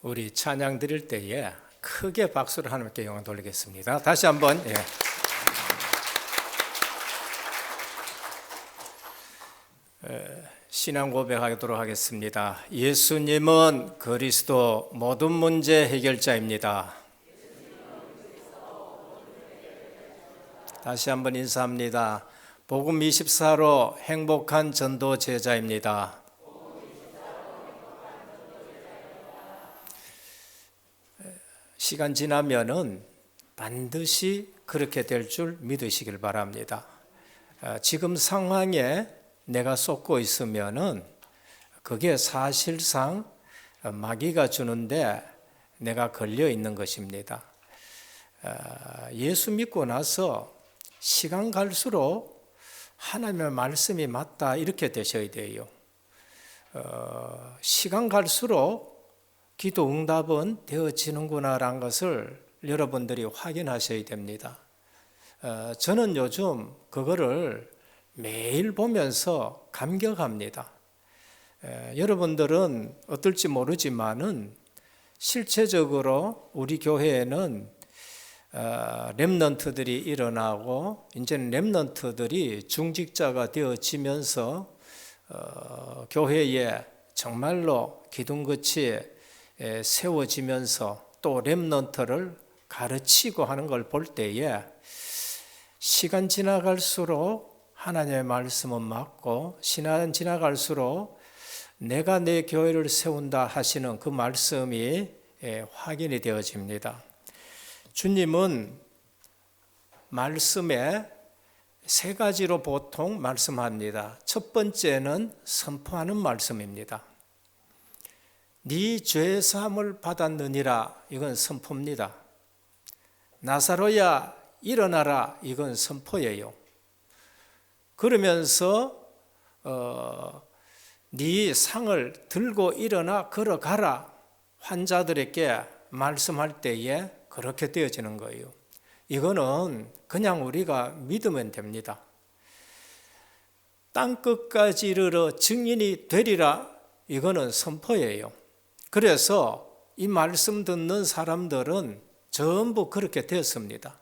우리 찬양 드릴 때에 크게 박수를 하나님께 영광 돌리겠습니다. 다시 한번 신앙 고백하도록 하겠습니다. 예수님은 그리스도 모든 문제 해결자입니다. 다시 한번 인사합니다. 복음 24로 행복한 전도 제자입니다. 시간 지나면은 반드시 그렇게 될 줄 믿으시길 바랍니다. 지금 상황에 내가 쏟고 있으면은 그게 사실상 마귀가 주는데 내가 걸려 있는 것입니다. 예수 믿고 나서 시간 갈수록 하나님의 말씀이 맞다 이렇게 되셔야 돼요. 시간 갈수록 기도 응답은 되어지는구나라는 것을 여러분들이 확인하셔야 됩니다. 저는 요즘 그거를 매일 보면서 감격합니다. 여러분들은 어떨지 모르지만은 실체적으로 우리 교회에는 렘넌트들이 일어나고 이제는 렘넌트들이 중직자가 되어지면서 교회에 정말로 기둥같이 세워지면서 또 렘넌트를 가르치고 하는 걸 볼 때에 시간 지나갈수록 하나님의 말씀은 맞고 시간 지나갈수록 내가 내 교회를 세운다 하시는 그 말씀이 확인이 되어집니다. 주님은 말씀에 세 가지로 보통 말씀합니다. 첫 번째는 선포하는 말씀입니다. 네 죄 사함을 받았느니라, 이건 선포입니다. 나사로야 일어나라, 이건 선포예요. 그러면서 네 상을 들고 일어나 걸어가라, 환자들에게 말씀할 때에 그렇게 되어지는 거예요. 이거는 그냥 우리가 믿으면 됩니다. 땅끝까지 이르러 증인이 되리라, 이거는 선포예요. 그래서 이 말씀 듣는 사람들은 전부 그렇게 되었습니다.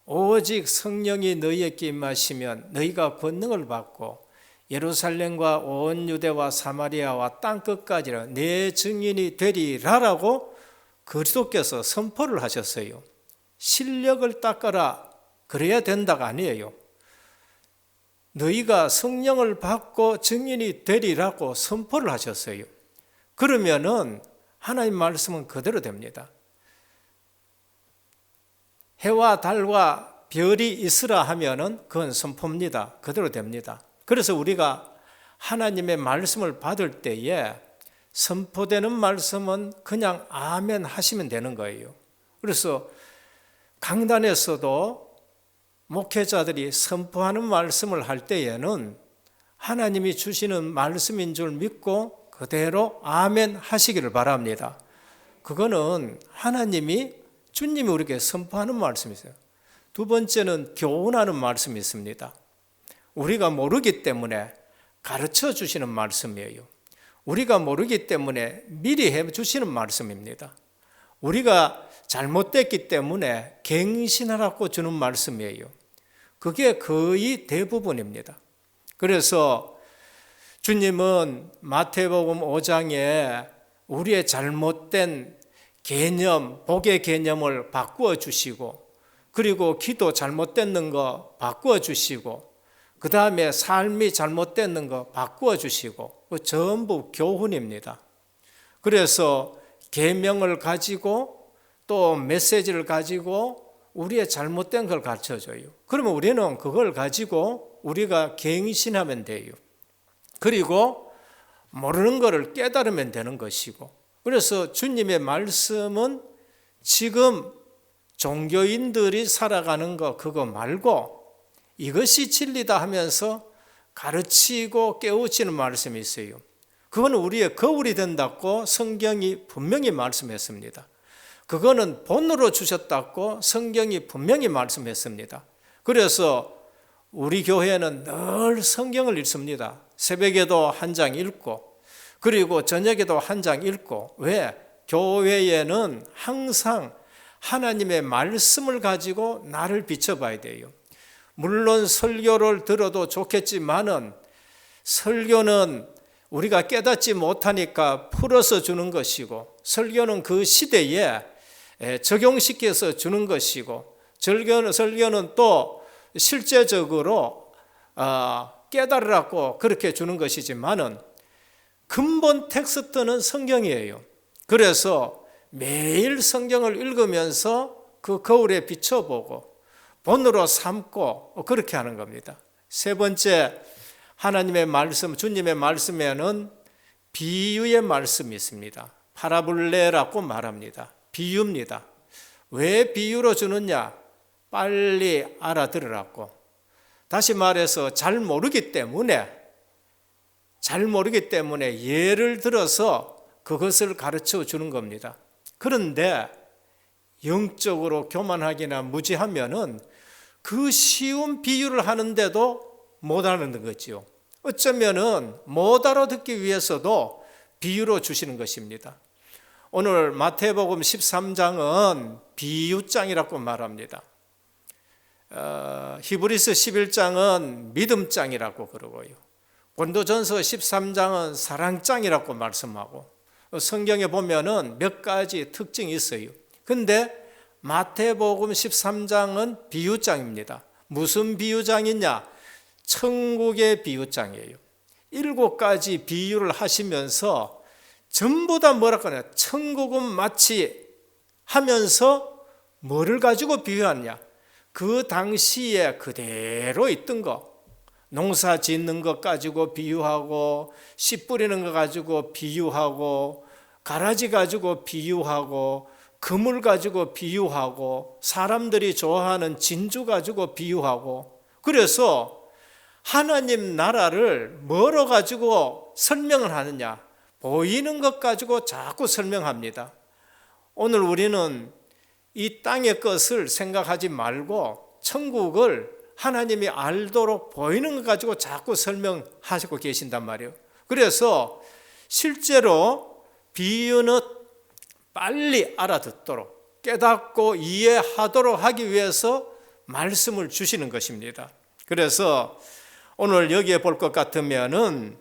오직 성령이 너희에게 임하시면 너희가 권능을 받고 예루살렘과 온 유대와 사마리아와 땅끝까지 내 증인이 되리라라고 그리스도께서 선포를 하셨어요. 실력을 닦아라 그래야 된다가 아니에요. 너희가 성령을 받고 증인이 되리라고 선포를 하셨어요. 그러면은 하나님 말씀은 그대로 됩니다. 해와 달과 별이 있으라 하면은 그건 선포입니다. 그대로 됩니다. 그래서 우리가 하나님의 말씀을 받을 때에 선포되는 말씀은 그냥 아멘 하시면 되는 거예요. 그래서 강단에서도 목회자들이 선포하는 말씀을 할 때에는 하나님이 주시는 말씀인 줄 믿고 그대로 아멘 하시기를 바랍니다. 그거는 주님이 우리에게 선포하는 말씀이 있어요. 두 번째는 교훈하는 말씀이 있습니다. 우리가 모르기 때문에 가르쳐 주시는 말씀이에요. 우리가 모르기 때문에 미리 해 주시는 말씀입니다. 우리가 잘못됐기 때문에 갱신하라고 주는 말씀이에요. 그게 거의 대부분입니다. 그래서 주님은 마태복음 5장에 우리의 잘못된 개념, 복의 개념을 바꾸어 주시고, 그리고 기도 잘못됐는 거 바꾸어 주시고, 그 다음에 삶이 잘못됐는 거 바꾸어 주시고, 전부 교훈입니다. 그래서 계명을 가지고 또 메시지를 가지고 우리의 잘못된 걸 가르쳐줘요. 그러면 우리는 그걸 가지고 우리가 갱신하면 돼요. 그리고 모르는 것을 깨달으면 되는 것이고, 그래서 주님의 말씀은 지금 종교인들이 살아가는 거 그거 말고 이것이 진리다 하면서 가르치고 깨우치는 말씀이 있어요. 그거는 우리의 거울이 된다고 성경이 분명히 말씀했습니다. 그거는 본으로 주셨다고 성경이 분명히 말씀했습니다. 그래서 우리 교회는 늘 성경을 읽습니다. 새벽에도 한 장 읽고, 그리고 저녁에도 한 장 읽고. 왜? 교회에는 항상 하나님의 말씀을 가지고 나를 비춰봐야 돼요. 물론 설교를 들어도 좋겠지만은 설교는 우리가 깨닫지 못하니까 풀어서 주는 것이고, 설교는 그 시대에 적용시켜서 주는 것이고, 설교는 또 실제적으로 깨달으라고 그렇게 주는 것이지만은 근본 텍스트는 성경이에요. 그래서 매일 성경을 읽으면서 그 거울에 비춰보고 본으로 삼고 그렇게 하는 겁니다. 세 번째, 하나님의 말씀, 주님의 말씀에는 비유의 말씀이 있습니다. 파라블레라고 말합니다. 비유입니다. 왜 비유로 주느냐? 빨리 알아들으라고. 다시 말해서 잘 모르기 때문에 예를 들어서 그것을 가르쳐 주는 겁니다. 그런데 영적으로 교만하기나 무지하면은 그 쉬운 비유를 하는데도 못 알아듣는 거지요. 어쩌면은 못 알아듣기 위해서도 비유로 주시는 것입니다. 오늘 마태복음 13장은 비유장이라고 말합니다. 히브리서 11장은 믿음장이라고 그러고요. 고린도전서 13장은 사랑장이라고 말씀하고, 성경에 보면은 몇 가지 특징이 있어요. 근데 마태복음 13장은 비유장입니다. 무슨 비유장이냐? 천국의 비유장이에요. 7가지 비유를 하시면서 전부 다 뭐라고 하냐? 천국은 마치 하면서 뭐를 가지고 비유하냐? 그 당시에 그대로 있던 거, 농사 짓는 것 가지고 비유하고, 씨 뿌리는 것 가지고 비유하고, 가라지 가지고 비유하고, 그물 가지고 비유하고, 사람들이 좋아하는 진주 가지고 비유하고. 그래서 하나님 나라를 뭐로 가지고 설명을 하느냐? 보이는 것 가지고 자꾸 설명합니다. 오늘 우리는 이 땅의 것을 생각하지 말고 천국을 하나님이 알도록 보이는 것 가지고 자꾸 설명하시고 계신단 말이에요. 그래서 실제로 비유는 빨리 알아듣도록, 깨닫고 이해하도록 하기 위해서 말씀을 주시는 것입니다. 그래서 오늘 여기에 볼 것 같으면은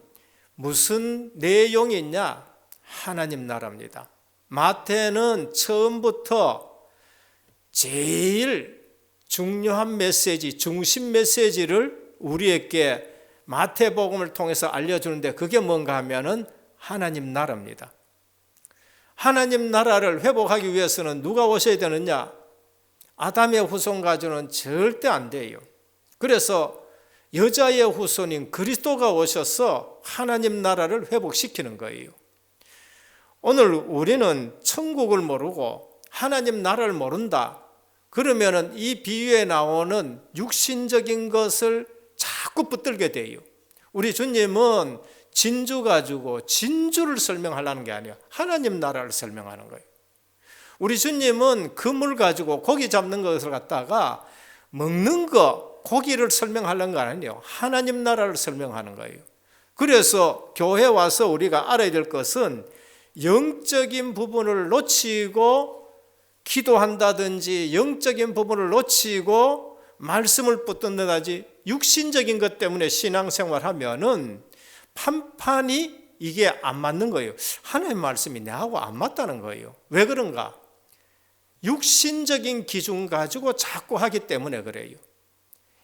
무슨 내용이 있냐? 하나님 나라입니다. 마태는 처음부터 제일 중요한 메시지, 중심 메시지를 우리에게 마태복음을 통해서 알려주는데, 그게 뭔가 하면은 하나님 나라입니다. 하나님 나라를 회복하기 위해서는 누가 오셔야 되느냐? 아담의 후손 가지고는 절대 안 돼요. 그래서 여자의 후손인 그리스도가 오셔서 하나님 나라를 회복시키는 거예요. 오늘 우리는 천국을 모르고 하나님 나라를 모른다. 그러면은 이 비유에 나오는 육신적인 것을 자꾸 붙들게 돼요. 우리 주님은 진주 가지고 진주를 설명하려는 게 아니야. 하나님 나라를 설명하는 거예요. 우리 주님은 그물 가지고 고기 잡는 것을 갖다가 먹는 거, 고기를 설명하려는 거 아니에요. 하나님 나라를 설명하는 거예요. 그래서 교회 와서 우리가 알아야 될 것은 영적인 부분을 놓치고 기도한다든지 영적인 부분을 놓치고 말씀을 붙든다든지 육신적인 것 때문에 신앙생활하면은 판판이 이게 안 맞는 거예요. 하나님의 말씀이 내하고 안 맞다는 거예요. 왜 그런가? 육신적인 기준 가지고 자꾸 하기 때문에 그래요.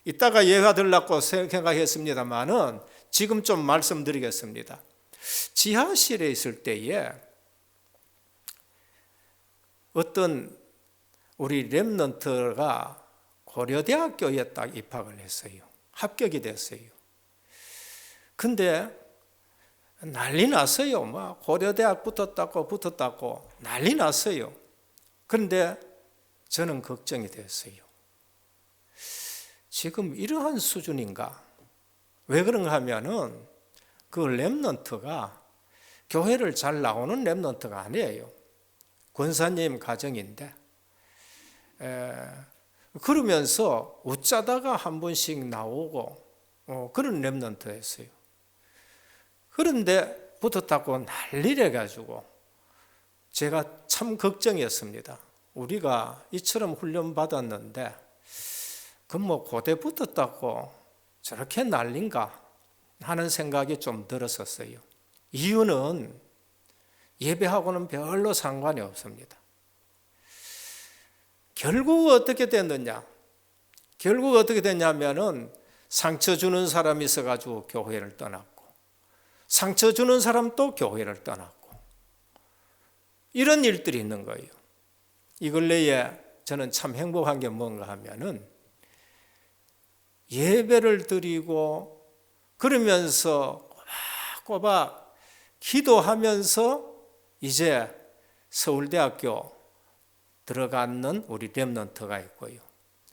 이따가 예화 들라고 생각했습니다만은 지금 좀 말씀드리겠습니다. 지하실에 있을 때에 어떤 우리 렘넌트가 고려대학교에 딱 입학을 했어요. 합격이 됐어요. 근데 난리 났어요. 막 고려대학 붙었다고 난리 났어요. 그런데 저는 걱정이 됐어요. 지금 이러한 수준인가? 왜 그런가 하면은 그 렘넌트가 교회를 잘 나오는 렘넌트가 아니에요. 권사님 가정인데 그러면서 웃자다가 한 번씩 나오고 그런 렘넌트였어요. 그런데 붙었다고 난리를 가지고 제가 참 걱정이었습니다. 우리가 이처럼 훈련 받았는데 그 뭐 고대 붙었다고 저렇게 난린가 하는 생각이 좀 들었었어요. 이유는 예배하고는 별로 상관이 없습니다. 결국 어떻게 됐느냐? 결국 어떻게 됐냐면은 상처 주는 사람이 있어가지고 교회를 떠났고, 상처 주는 사람 또 교회를 떠났고, 이런 일들이 있는 거예요. 이 근래에 저는 참 행복한 게 뭔가 하면은 예배를 드리고 그러면서 꼬박꼬박 기도하면서 이제 서울대학교 들어가는 우리 렘넌트가 있고요.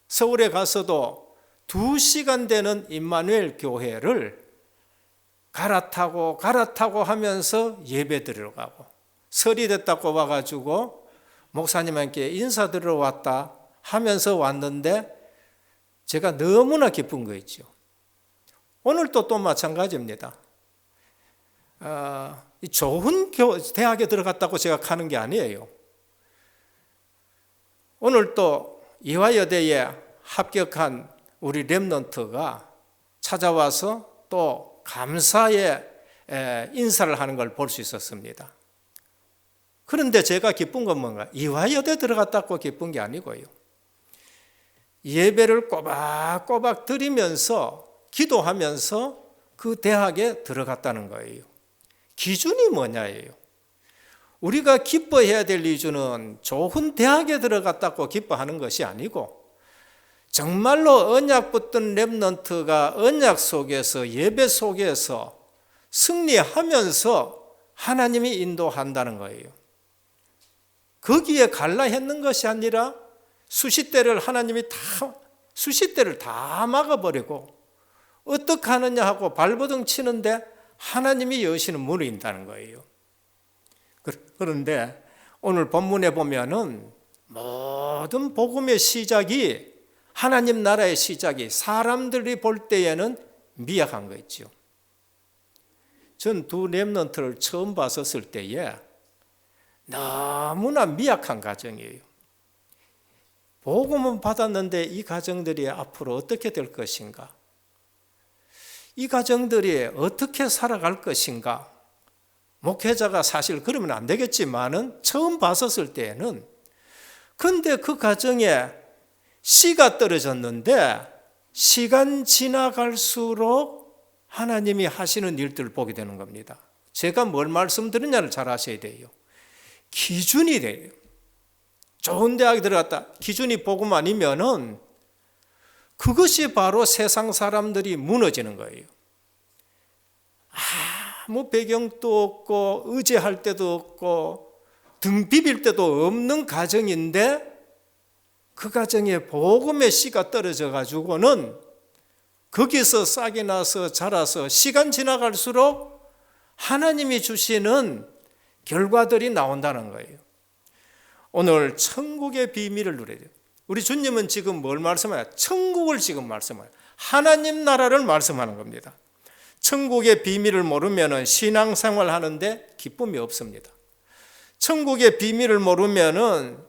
서울에 가서도 2시간 되는 임마누엘 교회를 갈아타고 하면서 예배 드리러 가고, 설이 됐다고 와가지고 목사님한테 인사드리러 왔다 하면서 왔는데 제가 너무나 기쁜 거 있죠. 오늘도 또 마찬가지입니다. 좋은 대학에 들어갔다고 제가 가는 게 아니에요. 오늘 또 이화여대에 합격한 우리 렘넌트가 찾아와서 또 감사의 인사를 하는 걸 볼 수 있었습니다. 그런데 제가 기쁜 건 뭔가? 이화여대 들어갔다고 기쁜 게 아니고요. 예배를 꼬박꼬박 드리면서 기도하면서 그 대학에 들어갔다는 거예요. 기준이 뭐냐예요. 우리가 기뻐해야 될 기준은 좋은 대학에 들어갔다고 기뻐하는 것이 아니고, 정말로 언약 붙든 렘넌트가 언약 속에서 예배 속에서 승리하면서 하나님이 인도한다는 거예요. 거기에 갈라했는 것이 아니라 수시대를 하나님이 수시대를 다 막아버리고 어떻게 하느냐 하고 발버둥 치는데 하나님이 여시는 문이 있다는 거예요. 그런데 오늘 본문에 보면은 모든 복음의 시작이, 하나님 나라의 시작이 사람들이 볼 때에는 미약한 거 있죠. 전 두 렘넌트를 처음 봤었을 때에 너무나 미약한 가정이에요. 복음은 받았는데 이 가정들이 앞으로 어떻게 될 것인가? 이 가정들이 어떻게 살아갈 것인가? 목회자가 사실 그러면 안 되겠지만은 처음 봤었을 때에는, 근데 그 가정에 씨가 떨어졌는데 시간 지나갈수록 하나님이 하시는 일들을 보게 되는 겁니다. 제가 뭘 말씀드리냐를 잘 아셔야 돼요. 기준이 돼요. 좋은 대학에 들어갔다. 기준이 복음 아니면은 그것이 바로 세상 사람들이 무너지는 거예요. 아무 배경도 없고 의지할 데도 없고 등 비빌 데도 없는 가정인데 그 가정에 복음의 씨가 떨어져 가지고는 거기서 싹이 나서 자라서 시간 지나갈수록 하나님이 주시는 결과들이 나온다는 거예요. 오늘 천국의 비밀을 누려야 돼요. 우리 주님은 지금 뭘 말씀해요? 천국을 지금 말씀해요. 하나님 나라를 말씀하는 겁니다. 천국의 비밀을 모르면 신앙생활 하는데 기쁨이 없습니다. 천국의 비밀을 모르면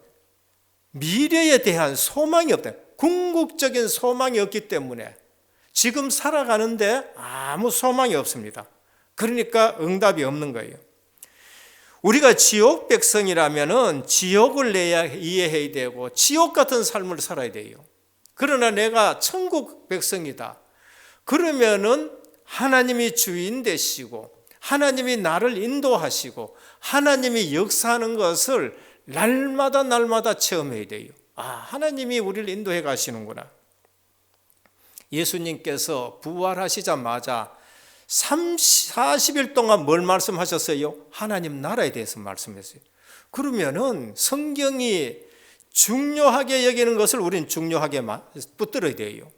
미래에 대한 소망이 없다. 궁극적인 소망이 없기 때문에 지금 살아가는데 아무 소망이 없습니다. 그러니까 응답이 없는 거예요. 우리가 지옥 백성이라면은 지옥을 내야 이해해야 되고 지옥 같은 삶을 살아야 돼요. 그러나 내가 천국 백성이다. 그러면은 하나님이 주인 되시고 하나님이 나를 인도하시고 하나님이 역사하는 것을 날마다 체험해야 돼요. 하나님이 우리를 인도해 가시는구나. 예수님께서 부활하시자마자 40일 동안 뭘 말씀하셨어요? 하나님 나라에 대해서 말씀했어요. 그러면은 성경이 중요하게 여기는 것을 우리는 중요하게 붙들어야 돼요.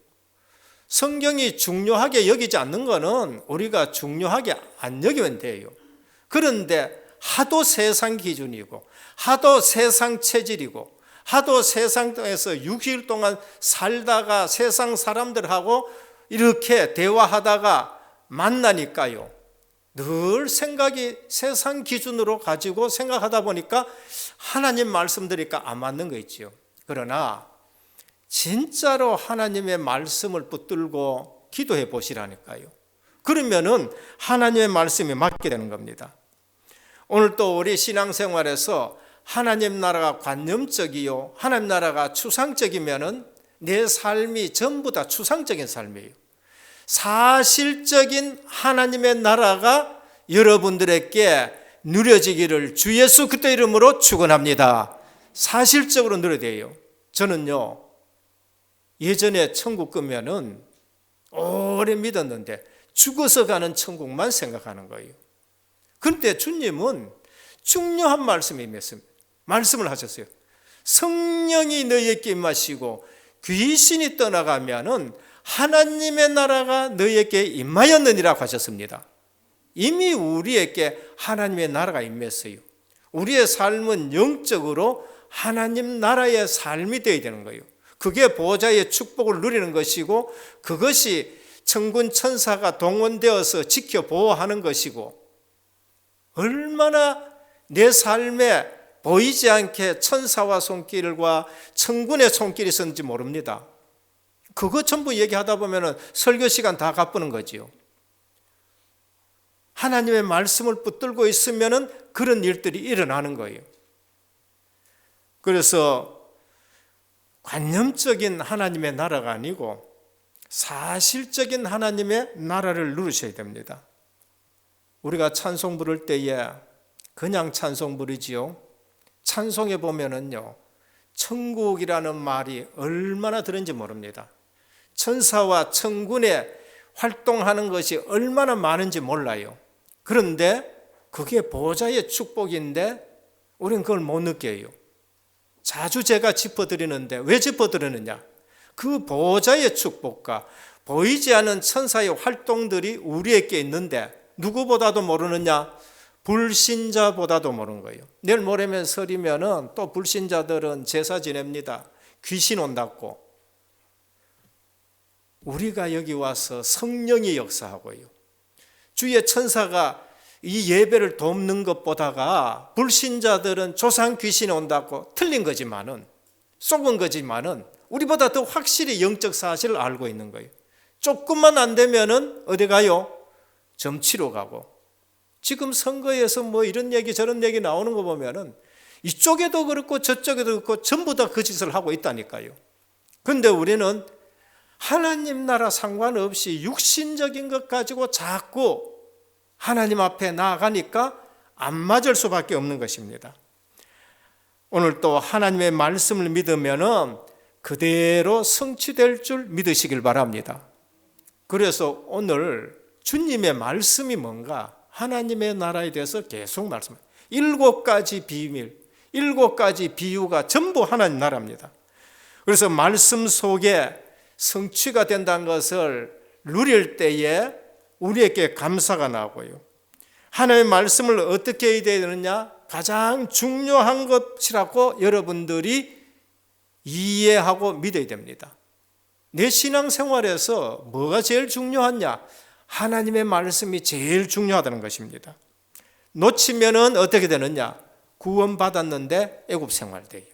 성경이 중요하게 여기지 않는 것은 우리가 중요하게 안 여기면 돼요. 그런데 하도 세상 기준이고 하도 세상 체질이고 하도 세상에서 60일 동안 살다가 세상 사람들하고 이렇게 대화하다가 만나니까요, 늘 생각이 세상 기준으로 가지고 생각하다 보니까 하나님 말씀 들으니까 안 맞는 거 있지요. 그러나 진짜로 하나님의 말씀을 붙들고 기도해 보시라니까요. 그러면은 하나님의 말씀이 맞게 되는 겁니다. 오늘 또 우리 신앙생활에서 하나님 나라가 관념적이요, 하나님 나라가 추상적이면은 내 삶이 전부 다 추상적인 삶이에요. 사실적인 하나님의 나라가 여러분들에게 누려지기를 주 예수 그리스도 이름으로 축원합니다. 사실적으로 누려야 돼요. 저는요, 예전에 천국 가면은 오래 믿었는데 죽어서 가는 천국만 생각하는 거예요. 그런데 주님은 중요한 말씀을 하셨어요. 성령이 너희에게 임하시고 귀신이 떠나가면은 하나님의 나라가 너희에게 임하였느니라고 하셨습니다. 이미 우리에게 하나님의 나라가 임했어요. 우리의 삶은 영적으로 하나님 나라의 삶이 되어야 되는 거예요. 그게 보호자의 축복을 누리는 것이고, 그것이 천군 천사가 동원되어서 지켜 보호하는 것이고, 얼마나 내 삶에 보이지 않게 천사와 손길과 천군의 손길이 있었는지 모릅니다. 그거 전부 얘기하다 보면 설교 시간 다 가쁘는 거지요. 하나님의 말씀을 붙들고 있으면 그런 일들이 일어나는 거예요. 그래서 관념적인 하나님의 나라가 아니고 사실적인 하나님의 나라를 누리셔야 됩니다. 우리가 찬송 부를 때에 그냥 찬송 부르지요. 찬송에 보면은요, 천국이라는 말이 얼마나 들은지 모릅니다. 천사와 천군의 활동하는 것이 얼마나 많은지 몰라요. 그런데 그게 보호자의 축복인데 우리는 그걸 못 느껴요. 자주 제가 짚어드리는데 왜 짚어드리느냐? 그 보호자의 축복과 보이지 않는 천사의 활동들이 우리에게 있는데 누구보다도 모르느냐? 불신자보다도 모르는 거예요. 내일 모레면 설이면은 또 불신자들은 제사 지냅니다. 귀신 온다고. 우리가 여기 와서 성령이 역사하고요. 주의 천사가 이 예배를 돕는 것보다가 불신자들은 조상 귀신이 온다고 틀린 거지만은, 속은 거지만은 우리보다 더 확실히 영적 사실을 알고 있는 거예요. 조금만 안 되면은 어디 가요? 점치러 가고. 지금 선거에서 뭐 이런 얘기 저런 얘기 나오는 거 보면은 이쪽에도 그렇고 저쪽에도 그렇고 전부 다 그 짓을 하고 있다니까요. 그런데 우리는 하나님 나라 상관없이 육신적인 것 가지고 자꾸 하나님 앞에 나아가니까 안 맞을 수밖에 없는 것입니다. 오늘 또 하나님의 말씀을 믿으면은 그대로 성취될 줄 믿으시길 바랍니다. 그래서 오늘 주님의 말씀이 뭔가, 하나님의 나라에 대해서 계속 말씀해요. 7가지 비밀, 7가지 비유가 전부 하나님 나라입니다. 그래서 말씀 속에 성취가 된다는 것을 누릴 때에 우리에게 감사가 나고요. 하나님의 말씀을 어떻게 해야 되느냐? 가장 중요한 것이라고 여러분들이 이해하고 믿어야 됩니다. 내 신앙생활에서 뭐가 제일 중요하냐? 하나님의 말씀이 제일 중요하다는 것입니다. 놓치면은 어떻게 되느냐? 구원받았는데 애굽 생활돼요.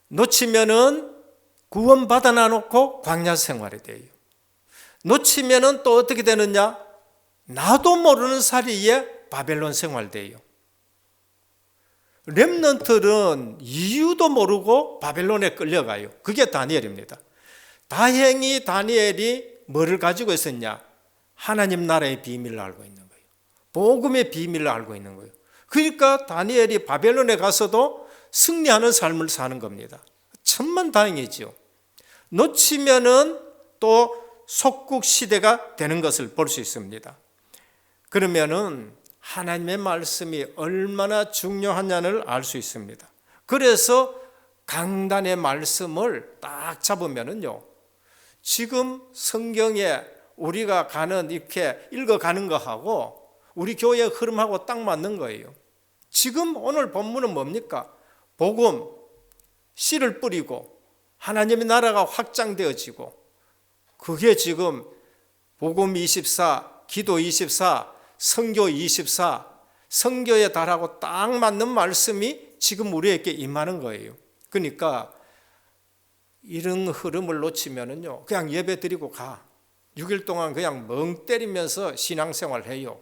놓치면은 구원받아 놔놓고 광야 생활이 돼요. 놓치면은 또 어떻게 되느냐? 나도 모르는 사이에 바벨론 생활돼요. 렘넌트는 이유도 모르고 바벨론에 끌려가요. 그게 다니엘입니다. 다행히 다니엘이 뭐를 가지고 있었냐? 하나님 나라의 비밀을 알고 있는 거예요. 복음의 비밀을 알고 있는 거예요. 그러니까 다니엘이 바벨론에 가서도 승리하는 삶을 사는 겁니다. 천만다행이죠. 놓치면은 또 속국 시대가 되는 것을 볼 수 있습니다. 그러면은 하나님의 말씀이 얼마나 중요하냐를 알 수 있습니다. 그래서 강단의 말씀을 딱 잡으면은요, 지금 성경에 우리가 가는, 이렇게 읽어가는 거하고 우리 교회의 흐름하고 딱 맞는 거예요. 지금 오늘 본문은 뭡니까? 복음, 씨를 뿌리고 하나님의 나라가 확장되어지고, 그게 지금 복음 24 기도 24, 선교 24, 선교에 달하고 딱 맞는 말씀이 지금 우리에게 임하는 거예요. 그러니까 이런 흐름을 놓치면은요, 그냥 예배 드리고 가. 6일 동안 그냥 멍 때리면서 신앙생활 해요.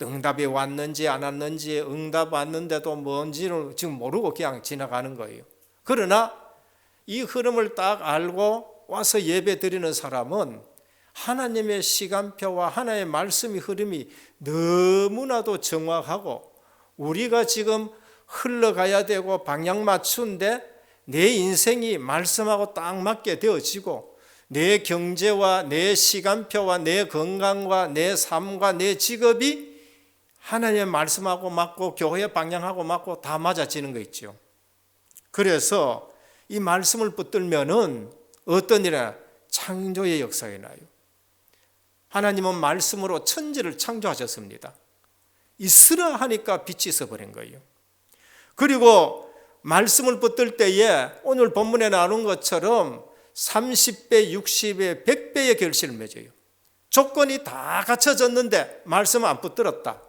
응답이 왔는지 안 왔는지, 응답 왔는데도 뭔지를 지금 모르고 그냥 지나가는 거예요. 그러나 이 흐름을 딱 알고 와서 예배 드리는 사람은 하나님의 시간표와 하나님의 말씀의 흐름이 너무나도 정확하고, 우리가 지금 흘러가야 되고 방향 맞추는데 내 인생이 말씀하고 딱 맞게 되어지고, 내 경제와 내 시간표와 내 건강과 내 삶과 내 직업이 하나님의 말씀하고 맞고 교회의 방향하고 맞고 다 맞아지는 거 있죠. 그래서 이 말씀을 붙들면은 어떤 일이나 창조의 역사가 나요. 하나님은 말씀으로 천지를 창조하셨습니다. 있으라 하니까 빛이 있어버린 거예요. 그리고 말씀을 붙들 때에 오늘 본문에 나눈 것처럼 30배, 60배, 100배의 결실을 맺어요. 조건이 다 갖춰졌는데 말씀을 안 붙들었다.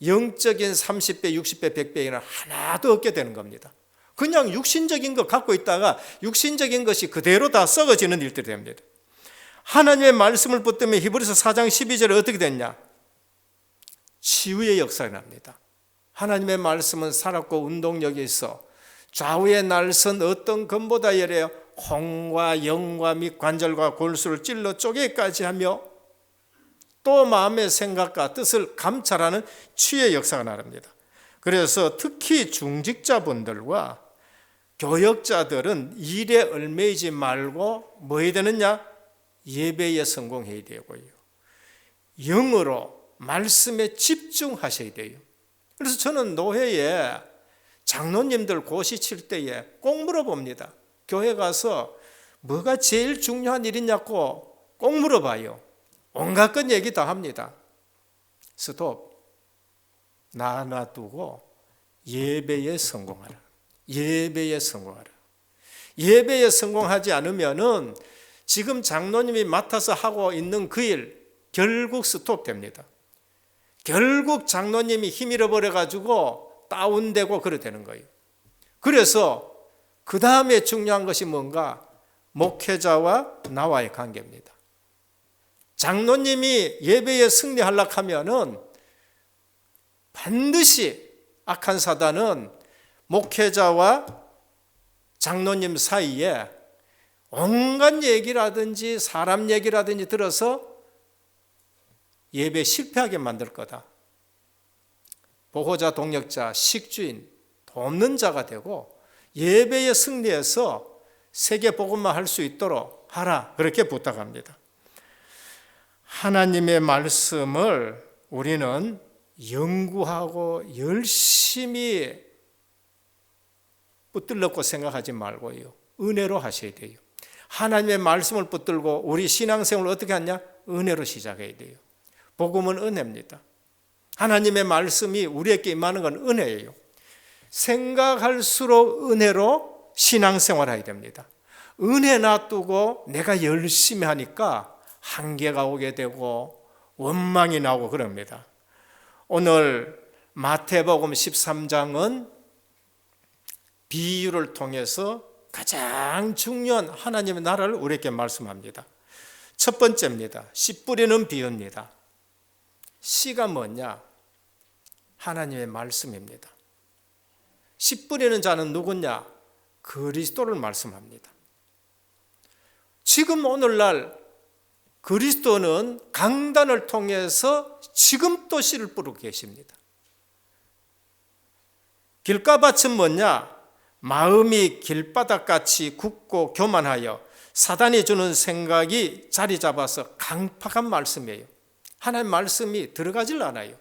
영적인 30배, 60배, 100배에는 하나도 없게 되는 겁니다. 그냥 육신적인 거 갖고 있다가 육신적인 것이 그대로 다 썩어지는 일들이 됩니다. 하나님의 말씀을 붙들면 히브리서 4장 12절에 어떻게 됐냐? 치유의 역사가 납니다. 하나님의 말씀은 살았고 운동력이 있어 좌우의 날선 어떤 검보다 열해요. 혼과 영과 및 관절과 골수를 찔러 쪼개기까지 하며 또 마음의 생각과 뜻을 감찰하는 치유의 역사가 나릅니다. 그래서 특히 중직자분들과 교역자들은 일에 얽매이지 말고 뭐 해야 되느냐? 예배에 성공해야 되고요. 영으로 말씀에 집중하셔야 돼요. 그래서 저는 노회에 장로님들 고시 칠 때에 꼭 물어봅니다. 교회 가서 뭐가 제일 중요한 일이냐고 꼭 물어봐요. 온갖 것 얘기 다 합니다. 스톱. 놔두고 예배에 성공하라. 예배에 성공하라. 예배에 성공하지 않으면은 지금 장로님이 맡아서 하고 있는 그 일 결국 스톱됩니다. 결국 장로님이 힘 잃어버려가지고 다운되고 그래 되는 거예요. 그래서 그 다음에 중요한 것이 뭔가? 목회자와 나와의 관계입니다. 장로님이 예배에 승리하려고 하면은 반드시 악한 사단은 목회자와 장로님 사이에 온갖 얘기라든지 사람 얘기라든지 들어서 예배 실패하게 만들 거다. 보호자, 동역자, 식주인, 돕는 자가 되고 예배에 승리해서 세계 복음만 할 수 있도록 하라. 그렇게 부탁합니다. 하나님의 말씀을 우리는 연구하고 열심히 붙들려고 생각하지 말고요. 은혜로 하셔야 돼요. 하나님의 말씀을 붙들고 우리 신앙생활을 어떻게 하냐? 은혜로 시작해야 돼요. 복음은 은혜입니다. 하나님의 말씀이 우리에게 임하는 건 은혜예요. 생각할수록 은혜로 신앙생활을 해야 됩니다. 은혜 놔두고 내가 열심히 하니까 한계가 오게 되고 원망이 나오고 그럽니다. 오늘 마태복음 13장은 비유를 통해서 가장 중요한 하나님의 나라를 우리에게 말씀합니다. 첫 번째입니다. 씨 뿌리는 비유입니다. 씨가 뭐냐? 하나님의 말씀입니다. 씨 뿌리는 자는 누구냐? 그리스도를 말씀합니다. 지금 오늘날 그리스도는 강단을 통해서 지금도 씨를 뿌리고 계십니다. 길가밭은 뭐냐? 마음이 길바닥같이 굳고 교만하여 사단이 주는 생각이 자리 잡아서 강팍한 말씀이에요. 하나님 말씀이 들어가질 않아요.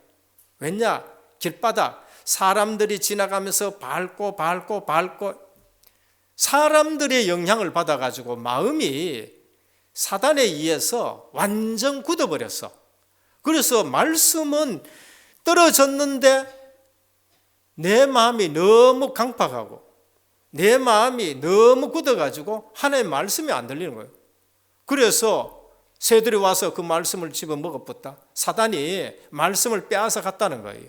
왜냐? 길바닥, 사람들이 지나가면서 밟고 사람들의 영향을 받아가지고 마음이 사단에 의해서 완전 굳어버렸어. 그래서 말씀은 떨어졌는데 내 마음이 너무 강팍하고 내 마음이 너무 굳어가지고 하나님의 말씀이 안 들리는 거예요. 그래서 새들이 와서 그 말씀을 집어 먹어봤다. 사단이 말씀을 빼앗아 갔다는 거예요.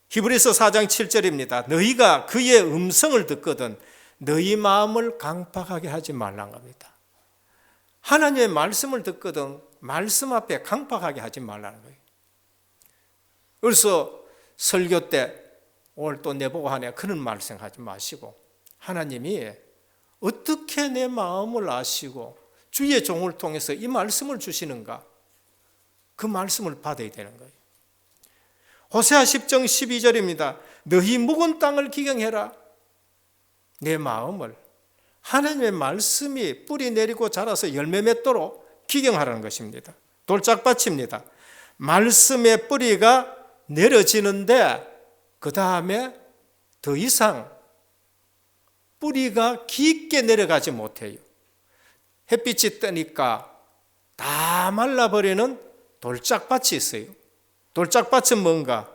히브리서 4장 7절입니다. 너희가 그의 음성을 듣거든 너희 마음을 강팍하게 하지 말란 겁니다. 하나님의 말씀을 듣거든 말씀 앞에 강팍하게 하지 말라는 거예요. 그래서 설교 때 오늘 또 내보고 하네 그런 말씀 하지 마시고 하나님이 어떻게 내 마음을 아시고 주의 종을 통해서 이 말씀을 주시는가 그 말씀을 받아야 되는 거예요. 호세아 10장 12절입니다. 너희 묵은 땅을 기경해라. 내 마음을 하나님의 말씀이 뿌리 내리고 자라서 열매 맺도록 기경하라는 것입니다. 돌짝밭입니다. 말씀의 뿌리가 내려지는데 그 다음에 더 이상 뿌리가 깊게 내려가지 못해요. 햇빛이 뜨니까 다 말라버리는 돌짝밭이 있어요. 돌짝밭은 뭔가?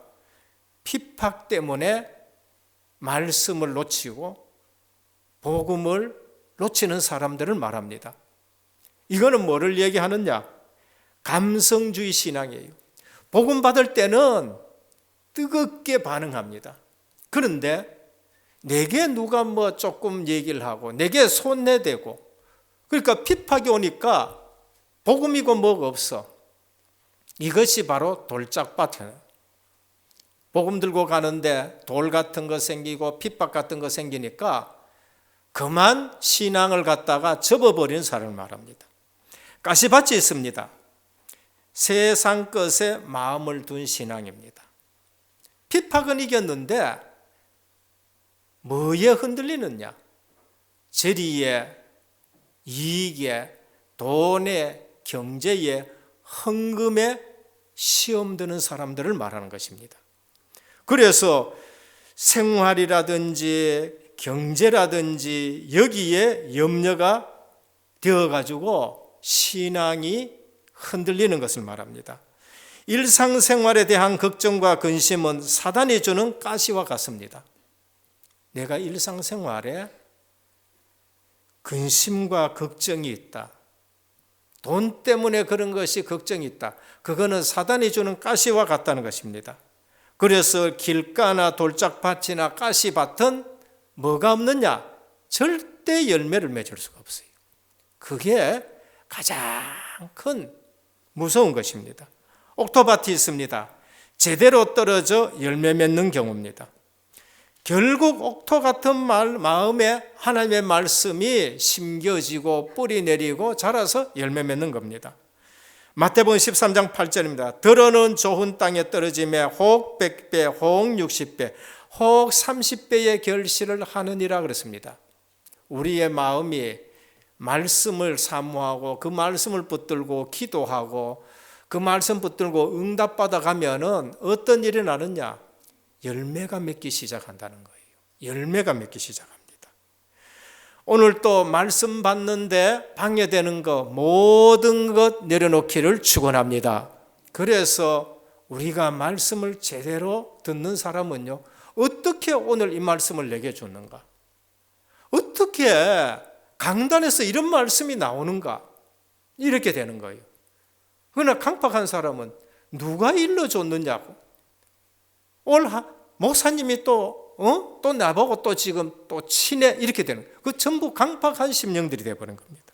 핍박 때문에 말씀을 놓치고 복음을 놓치는 사람들을 말합니다. 이거는 뭐를 얘기하느냐? 감성주의 신앙이에요. 복음 받을 때는 뜨겁게 반응합니다. 그런데 내게 누가 뭐 조금 얘기를 하고 내게 손내대고 그러니까 핍박이 오니까 복음이고 뭐가 없어. 이것이 바로 돌짝밭이에요. 복음 들고 가는데 돌 같은 거 생기고 핍박 같은 거 생기니까 그만 신앙을 갖다가 접어버리는 사람을 말합니다. 가시밭이 있습니다. 세상 것에 마음을 둔 신앙입니다. 핍박은 이겼는데 뭐에 흔들리느냐? 재리에, 이익에, 돈에, 경제에, 헌금에 시험 드는 사람들을 말하는 것입니다. 그래서 생활이라든지 경제라든지 여기에 염려가 되어가지고 신앙이 흔들리는 것을 말합니다. 일상생활에 대한 걱정과 근심은 사단이 주는 가시와 같습니다. 내가 일상생활에 근심과 걱정이 있다. 돈 때문에 그런 것이 걱정이 있다. 그거는 사단이 주는 가시와 같다는 것입니다. 그래서 길가나 돌짝밭이나 가시밭은 뭐가 없느냐? 절대 열매를 맺을 수가 없어요. 그게 가장 큰 무서운 것입니다. 옥토밭이 있습니다. 제대로 떨어져 열매 맺는 경우입니다. 결국 옥토 같은 마음에 하나님의 말씀이 심겨지고 뿌리 내리고 자라서 열매 맺는 겁니다. 마태복음 13장 8절입니다. 들어는 좋은 땅에 떨어짐에 혹 100배, 혹 60배, 혹 30배의 결실을 하느니라 그랬습니다. 우리의 마음이 말씀을 사모하고 그 말씀을 붙들고 기도하고 그 말씀 붙들고 응답받아 가면은 어떤 일이 나느냐? 열매가 맺기 시작한다는 거예요. 열매가 맺기 시작합니다. 오늘 또 말씀 받는데 방해되는 것 모든 것 내려놓기를 축원합니다. 그래서 우리가 말씀을 제대로 듣는 사람은요, 어떻게 오늘 이 말씀을 내게 줬는가? 어떻게 강단에서 이런 말씀이 나오는가? 이렇게 되는 거예요. 그러나 강팍한 사람은 누가 일러줬느냐고. 오늘 목사님이 또 나보고 또 지금 또 치네 이렇게 되는 거예요. 그 전부 강팍한 심령들이 되어버린 겁니다.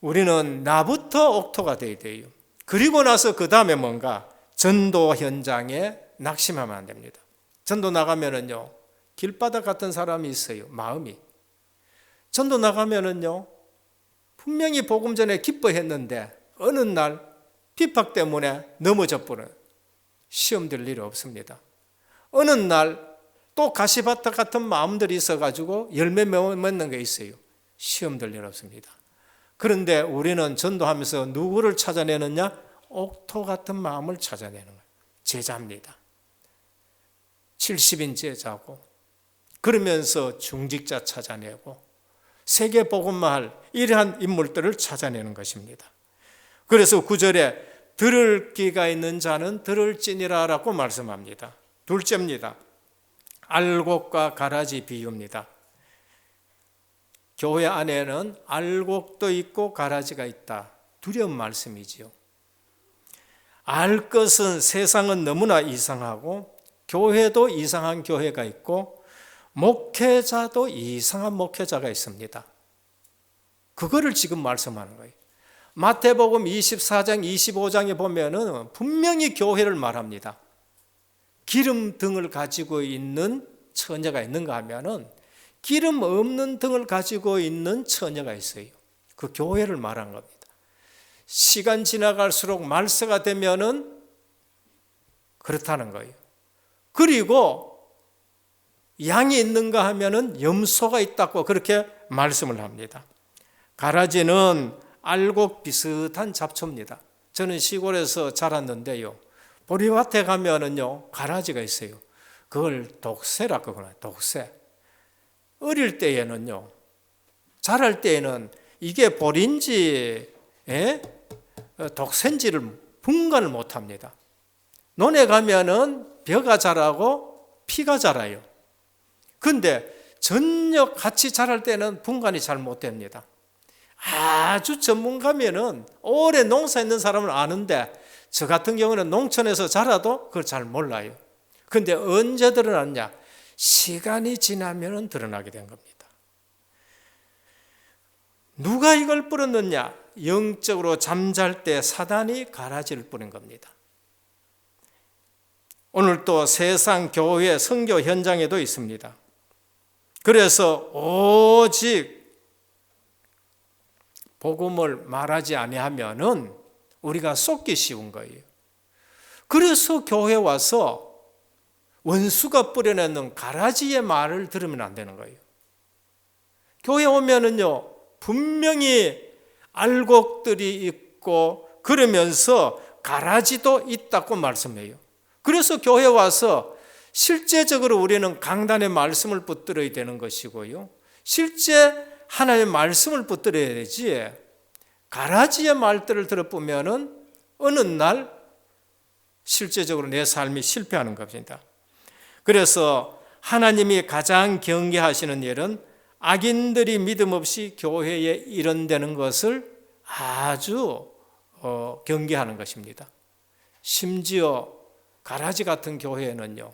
우리는 나부터 옥토가 돼야 돼요. 그리고 나서 그 다음에 뭔가 전도 현장에 낙심하면 안 됩니다. 전도 나가면은요, 길바닥 같은 사람이 있어요. 마음이. 전도 나가면은요, 분명히 복음 전에 기뻐했는데 어느 날 핍박 때문에 넘어져 버려요. 시험 들 일이 없습니다. 어느 날 또 가시밭 같은 마음들이 있어가지고 열매 맺는 게 있어요. 시험 들 일 없습니다. 그런데 우리는 전도하면서 누구를 찾아내느냐? 옥토 같은 마음을 찾아내는 거예요. 제자입니다. 70인 제자고, 그러면서 중직자 찾아내고 세계 복음마을 이러한 인물들을 찾아내는 것입니다. 그래서 9절에 들을 귀가 있는 자는 들을지니라 라고 말씀합니다. 둘째입니다. 알곡과 가라지 비유입니다. 교회 안에는 알곡도 있고 가라지가 있다. 두려운 말씀이지요. 알 것은 세상은 너무나 이상하고 교회도 이상한 교회가 있고 목회자도 이상한 목회자가 있습니다. 그거를 지금 말씀하는 거예요. 마태복음 24장 25장에 보면은 분명히 교회를 말합니다. 기름 등을 가지고 있는 처녀가 있는가 하면은 기름 없는 등을 가지고 있는 처녀가 있어요. 그 교회를 말한 겁니다. 시간 지나갈수록 말세가 되면은 그렇다는 거예요. 그리고 양이 있는가 하면은 염소가 있다고 그렇게 말씀을 합니다. 가라지는 알곡 비슷한 잡초입니다. 저는 시골에서 자랐는데요. 보리밭에 가면은요, 가라지가 있어요. 그걸 독새라고 그러나요? 독새. 어릴 때에는요, 자랄 때에는 이게 보리인지 독새인지를 분간을 못 합니다. 논에 가면은 벼가 자라고 피가 자라요. 근데 전혀 같이 자랄 때는 분간이 잘 못 됩니다. 아주 전문가면은 오래 농사짓는 사람은 아는데 저 같은 경우는 농촌에서 자라도 그걸 잘 몰라요. 근데 언제 드러났냐? 시간이 지나면 드러나게 된 겁니다. 누가 이걸 뿌렸느냐? 영적으로 잠잘 때 사단이 가라지를 뿌린 겁니다. 오늘 또 세상 교회 선교 현장에도 있습니다. 그래서 오직 복음을 말하지 아니하면은 우리가 속기 쉬운 거예요. 그래서 교회 와서 원수가 뿌려내는 가라지의 말을 들으면 안 되는 거예요. 교회 오면은요, 분명히 알곡들이 있고 그러면서 가라지도 있다고 말씀해요. 그래서 교회 와서 실제적으로 우리는 강단의 말씀을 붙들어야 되는 것이고요. 실제 하나님의 말씀을 붙들어야 되지, 가라지의 말들을 들어보면은 어느 날 실제적으로 내 삶이 실패하는 겁니다. 그래서 하나님이 가장 경계하시는 일은 악인들이 믿음 없이 교회에 일원되는 것을 아주 경계하는 것입니다. 심지어 가라지 같은 교회에는요,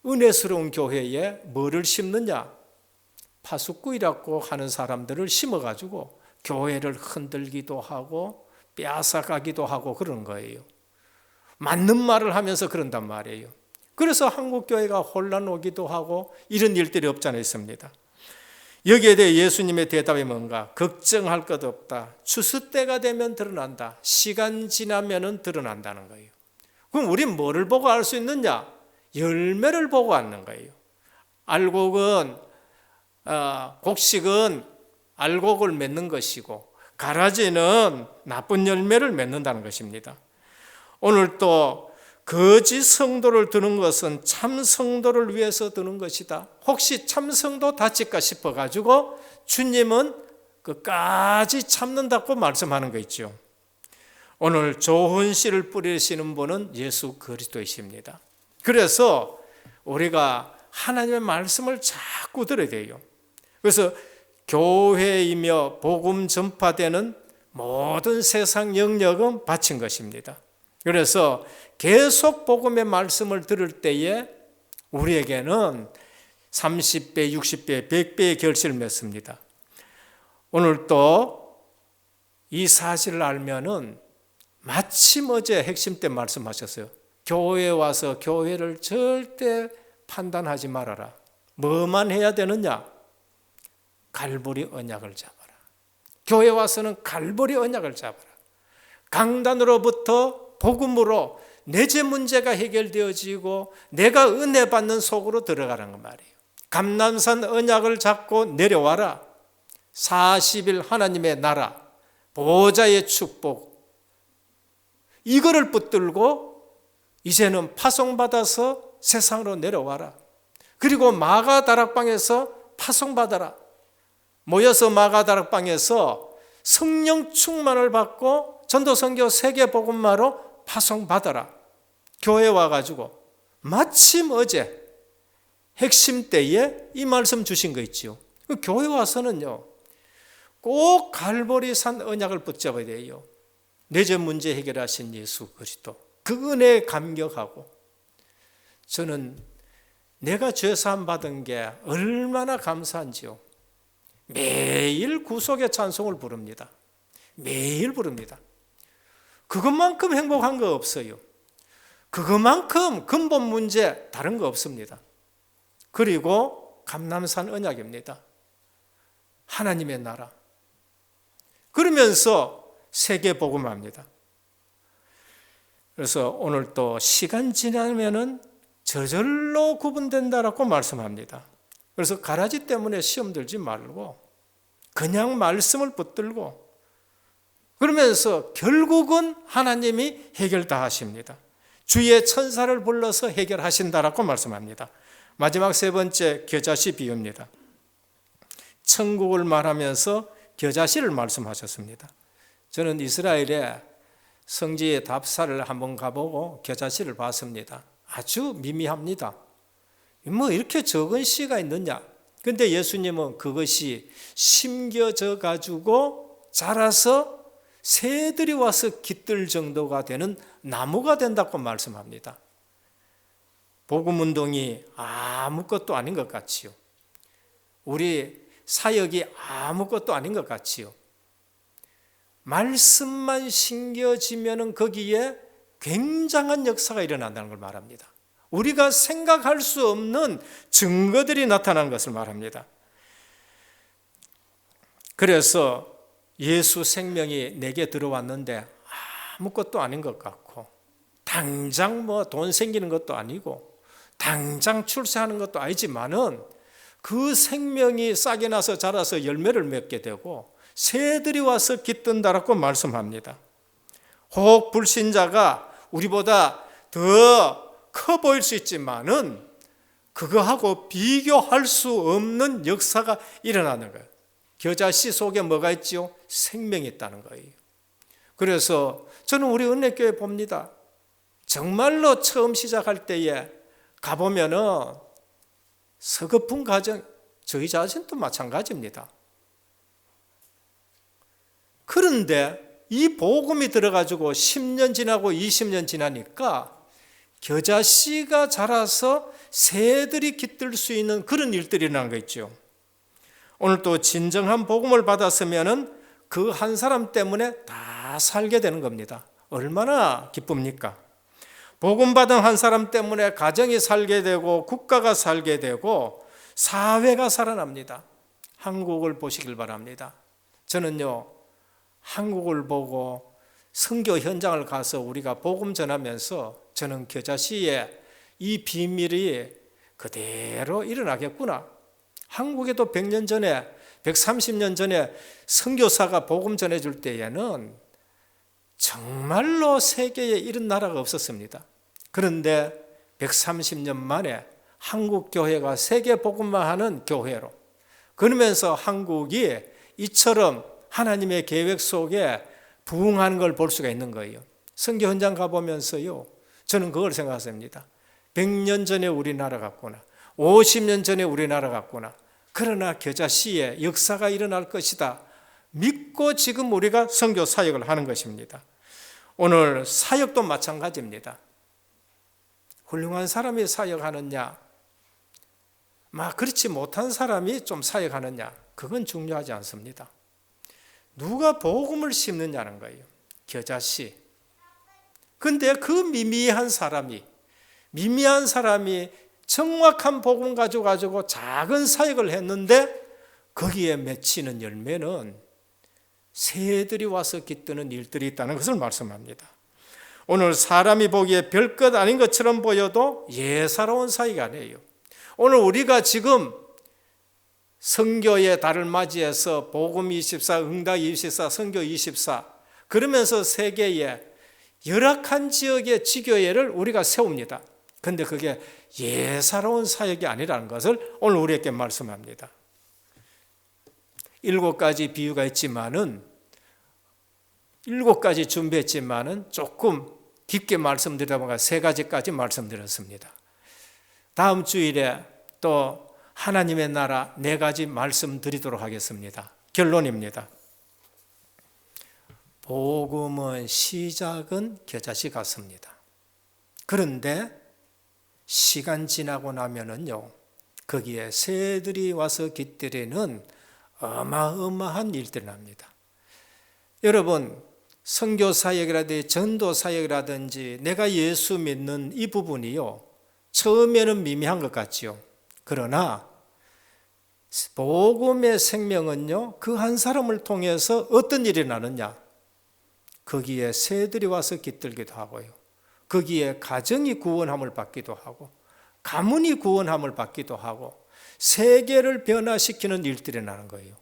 은혜스러운 교회에 뭐를 심느냐? 파수꾼이라고 하는 사람들을 심어가지고 교회를 흔들기도 하고 빼앗아가기도 하고 그런 거예요. 맞는 말을 하면서 그런단 말이에요. 그래서 한국교회가 혼란 오기도 하고 이런 일들이 없지 않습니다. 여기에 대해 예수님의 대답이 뭔가? 걱정할 것 없다. 추수 때가 되면 드러난다. 시간 지나면 드러난다는 거예요. 그럼 우린 뭐를 보고 알 수 있느냐? 열매를 보고 아는 거예요. 곡식은 알곡을 맺는 것이고 가라지는 나쁜 열매를 맺는다는 것입니다. 오늘 또 거짓 성도를 드는 것은 참 성도를 위해서 드는 것이다. 혹시 참 성도 다칠까 싶어가지고 주님은 끝까지 참는다고 말씀하는 거 있죠. 오늘 좋은 씨를 뿌리시는 분은 예수 그리스도이십니다. 그래서 우리가 하나님의 말씀을 자꾸 들어야 돼요. 그래서 교회이며 복음 전파되는 모든 세상 영역은 바친 것입니다. 그래서 계속 복음의 말씀을 들을 때에 우리에게는 30배, 60배, 100배의 결실을 맺습니다. 오늘 또 이 사실을 알면은 마침 어제 핵심 때 말씀하셨어요. 교회에 와서 교회를 절대 판단하지 말아라. 뭐만 해야 되느냐? 갈보리 언약을 잡아라. 교회 와서는 갈보리 언약을 잡아라. 강단으로부터 복음으로 내 죄 문제가 해결되어지고 내가 은혜 받는 속으로 들어가라는 말이에요. 감람산 언약을 잡고 내려와라. 40일 하나님의 나라, 보호자의 축복, 이거를 붙들고 이제는 파송받아서 세상으로 내려와라. 그리고 마가다락방에서 파송받아라. 모여서 마가다락방에서 성령 충만을 받고 전도선교 세계복음화로 파송받아라. 교회 와가지고 마침 어제 핵심 때에 이 말씀 주신 거 있지요. 교회 와서는요, 꼭 갈보리산 언약을 붙잡아야 돼요. 내 죄 문제 해결하신 예수 그리스도, 그 은혜에 감격하고, 저는 내가 죄사함 받은 게 얼마나 감사한지요. 매일 구속의 찬송을 부릅니다. 매일 부릅니다. 그것만큼 행복한 거 없어요. 그것만큼 근본 문제 다른 거 없습니다. 그리고 감람산 언약입니다. 하나님의 나라. 그러면서 세계 복음합니다. 그래서 오늘 또 시간 지나면은 저절로 구분된다라고 말씀합니다. 그래서 가라지 때문에 시험 들지 말고 그냥 말씀을 붙들고, 그러면서 결국은 하나님이 해결 다 하십니다. 주의 천사를 불러서 해결하신다라고 말씀합니다. 마지막 세 번째, 겨자씨 비유입니다. 천국을 말하면서 겨자씨를 말씀하셨습니다. 저는 이스라엘에 성지의 답사를 한번 가보고 겨자씨를 봤습니다. 아주 미미합니다. 뭐 이렇게 적은 씨가 있느냐? 근데 예수님은 그것이 심겨져 가지고 자라서 새들이 와서 깃들 정도가 되는 나무가 된다고 말씀합니다. 복음운동이 아무것도 아닌 것 같지요. 우리 사역이 아무것도 아닌 것 같지요. 말씀만 심겨지면 거기에 굉장한 역사가 일어난다는 걸 말합니다. 우리가 생각할 수 없는 증거들이 나타나는 것을 말합니다. 그래서 예수 생명이 내게 들어왔는데 아무것도 아닌 것 같고, 당장 뭐 돈 생기는 것도 아니고, 당장 출세하는 것도 아니지만은 그 생명이 싹이 나서 자라서 열매를 맺게 되고 새들이 와서 깃든다라고 말씀합니다. 혹 불신자가 우리보다 더 커 보일 수 있지만은 그거하고 비교할 수 없는 역사가 일어나는 거예요. 겨자씨 속에 뭐가 있지요? 생명이 있다는 거예요. 그래서 저는 우리 은혜교회 봅니다. 정말로 처음 시작할 때에 가보면은 서글픈 가정, 저희 자신도 마찬가지입니다. 그런데 이 복음이 들어가지고 10년 지나고 20년 지나니까 겨자씨가 자라서 새들이 깃들 수 있는 그런 일들이 일어난 거 있죠. 오늘 또 진정한 복음을 받았으면은 그 한 사람 때문에 다 살게 되는 겁니다. 얼마나 기쁩니까? 복음 받은 한 사람 때문에 가정이 살게 되고 국가가 살게 되고 사회가 살아납니다. 한국을 보시길 바랍니다. 저는요, 한국을 보고 선교 현장을 가서 우리가 복음 전하면서 저는 겨자씨의 이 비밀이 그대로 일어나겠구나. 한국에도 100년 전에, 130년 전에 선교사가 복음 전해줄 때에는 정말로 세계에 이런 나라가 없었습니다. 그런데 130년 만에 한국 교회가 세계 복음만 하는 교회로, 그러면서 한국이 이처럼 하나님의 계획 속에 부응하는 걸 볼 수가 있는 거예요. 선교 현장 가보면서요, 저는 그걸 생각했습니다. 100년 전에 우리나라 같구나, 50년 전에 우리나라 같구나. 그러나 겨자씨의 역사가 일어날 것이다 믿고 지금 우리가 선교 사역을 하는 것입니다. 오늘 사역도 마찬가지입니다. 훌륭한 사람이 사역하느냐, 그렇지 못한 사람이 좀 사역하느냐, 그건 중요하지 않습니다. 누가 복음을 심느냐는 거예요. 겨자씨. 근데 그 미미한 사람이 정확한 복음 가지고 작은 사역을 했는데 거기에 맺히는 열매는 새들이 와서 깃드는 일들이 있다는 것을 말씀합니다. 오늘 사람이 보기에 별것 아닌 것처럼 보여도 예사로운 사역이 아니에요. 오늘 우리가 지금 선교의 달을 맞이해서 복음 24, 응답 24, 선교 24 그러면서 세계에 열악한 지역의 지교회를 우리가 세웁니다. 그런데 그게 예사로운 사역이 아니라는 것을 오늘 우리에게 말씀합니다. 7가지 비유가 있지만은 7가지 준비했지만은 조금 깊게 말씀드리다 보니까 3가지까지 말씀드렸습니다. 다음 주일에 또 하나님의 나라 4가지 말씀드리도록 하겠습니다. 결론입니다. 복음은 시작은 겨자씨 같습니다. 그런데 시간 지나고 나면은요, 거기에 새들이 와서 깃들이는 어마어마한 일들이 납니다. 여러분, 선교 사역이라든지 전도 사역이라든지 내가 예수 믿는 이 부분이요, 처음에는 미미한 것 같지요. 그러나 복음의 생명은요, 그 한 사람을 통해서 어떤 일이 나느냐? 거기에 새들이 와서 깃들기도 하고요, 거기에 가정이 구원함을 받기도 하고, 가문이 구원함을 받기도 하고, 세계를 변화시키는 일들이 나는 거예요.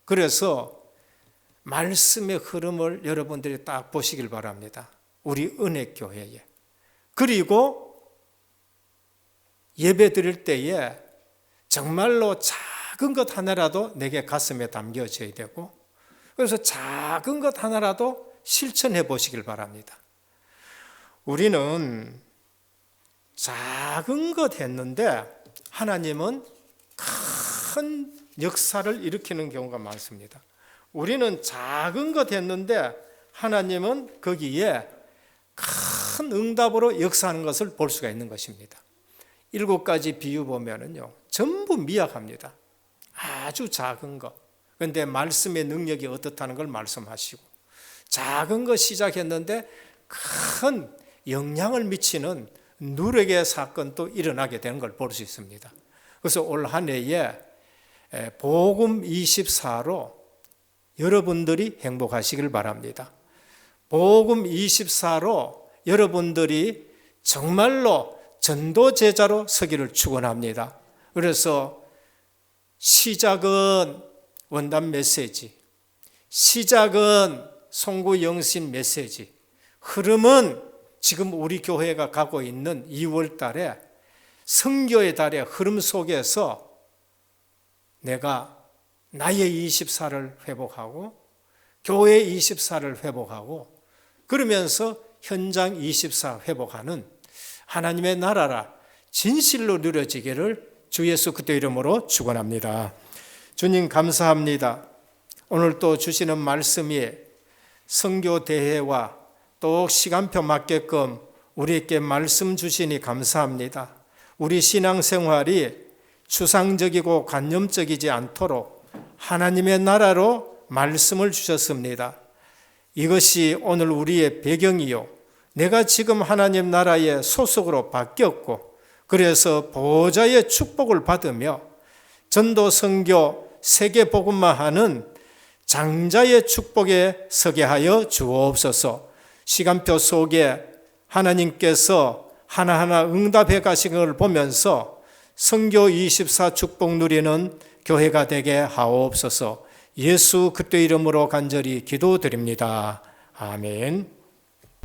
그래서 말씀의 흐름을 여러분들이 딱 보시길 바랍니다. 우리 은혜교회에. 그리고 예배 드릴 때에 정말로 작은 것 하나라도 내게 가슴에 담겨져야 되고, 그래서 작은 것 하나라도 실천해 보시길 바랍니다. 우리는 작은 것 했는데 하나님은 큰 역사를 일으키는 경우가 많습니다. 우리는 작은 것 했는데 하나님은 거기에 큰 응답으로 역사하는 것을 볼 수가 있는 것입니다. 7가지 비유 보면은요, 전부 미약합니다. 아주 작은 것. 그런데 말씀의 능력이 어떻다는 걸 말씀하시고, 작은 것 시작했는데 큰 영향을 미치는 누르게 사건도 일어나게 되는 걸 볼 수 있습니다. 그래서 올 한 해에 복음 24로 여러분들이 행복하시길 바랍니다. 복음 24로 여러분들이 정말로 전도 제자로 서기를 축원합니다. 그래서 시작은 원단 메시지, 시작은 송구 영신 메시지, 흐름은 지금 우리 교회가 가고 있는 2월 달에 선교의 달의 흐름 속에서 내가 나의 24를 회복하고 교회 24를 회복하고 그러면서 현장 24 회복하는 하나님의 나라라 진실로 누려지기를 주 예수 그리스도 이름으로 축원합니다. 주님 감사합니다. 오늘 또 주시는 말씀이 선교 대회와 또 시간표 맞게끔 우리에게 말씀 주시니 감사합니다. 우리 신앙생활이 추상적이고 관념적이지 않도록 하나님의 나라로 말씀을 주셨습니다. 이것이 오늘 우리의 배경이요, 내가 지금 하나님 나라의 소속으로 바뀌었고 그래서 보호자의 축복을 받으며 전도 선교 세계 복음화하는 장자의 축복에 서게 하여 주옵소서. 시간표 속에 하나님께서 하나하나 응답해 가신 것을 보면서 선교 24 축복 누리는 교회가 되게 하옵소서. 예수 그리스도 이름으로 간절히 기도드립니다. 아멘.